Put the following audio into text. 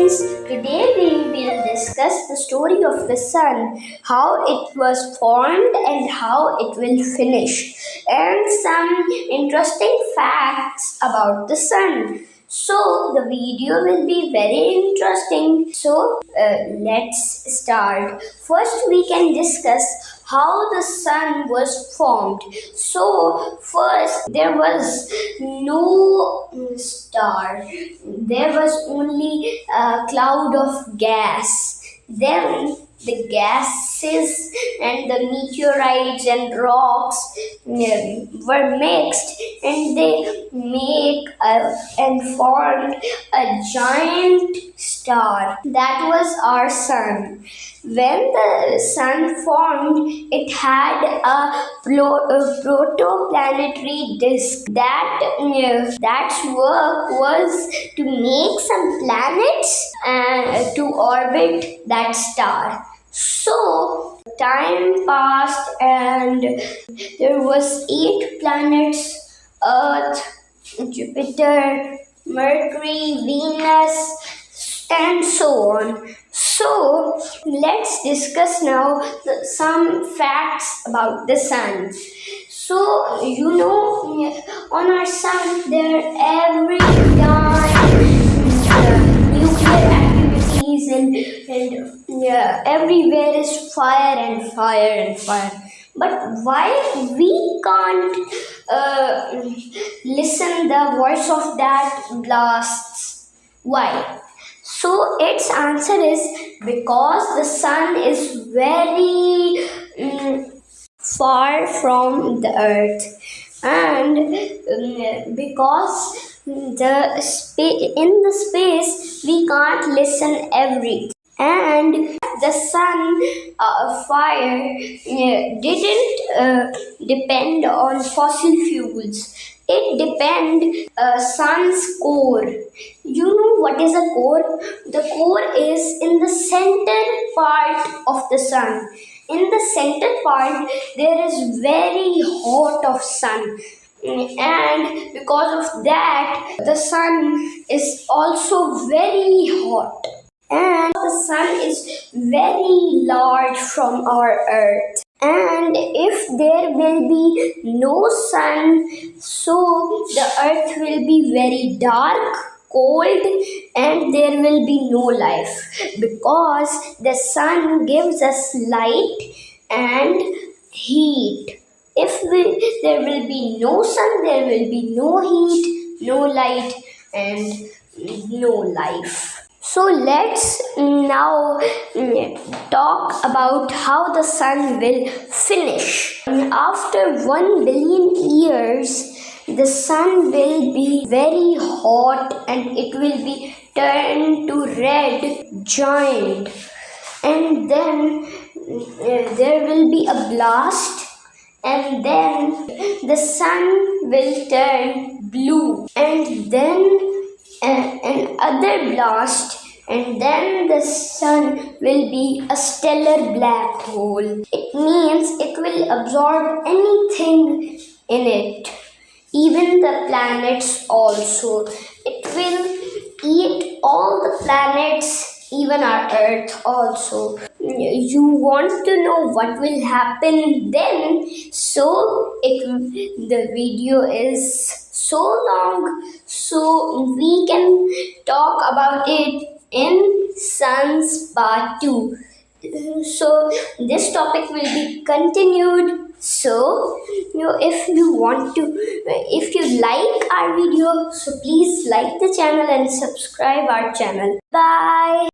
friends, today we will discuss the story of the sun, how it was formed and how it will finish, and some interesting facts about the sun. So, the video will be very interesting. So, let's start. First, we can discuss how the sun was formed. So, first, there was no star, there was only a cloud of gas. Then, the gases and the meteorites and rocks were mixed, and they and formed a giant star. That was our sun. When the sun formed, it had a protoplanetary disk. That's work was to make some planets and to orbit that star. So time passed, and there was 8 planets: Earth, Jupiter, Mercury, Venus, and so on. So let's discuss now some facts about the sun. So on our sun there every time nuclear activities and everywhere is fire and fire and fire. But why we can't listen the voice of that blasts? Why? So its answer is because the sun is very far from the earth, and because in the space we can't listen everything, and the sun fire didn't depend on fossil fuels. It depend sun's core. You know what is a core? The core is in the center part of the sun. In the center part there is very hot of sun, and because of that the sun is also very hot, and the sun is very large from our earth. And if there will be no sun, so the earth will be very dark, cold, and there will be no life, because the sun gives us light and heat. If there will be no sun, there will be no heat, no light, and no life. So let's now talk about how the sun will finish. After 1 billion years, the sun will be very hot and it will be turned to red giant. And then there will be a blast, and then the sun will turn blue, and then another blast, and then the sun will be a stellar black hole. It means it will absorb anything in it, even the planets also. It will eat all the planets, even our earth also. You want to know what will happen then? So the video is so long, so we can talk about it in Sun's Part 2. So this topic will be continued. So if you like our video, so please like the channel and subscribe our channel. Bye.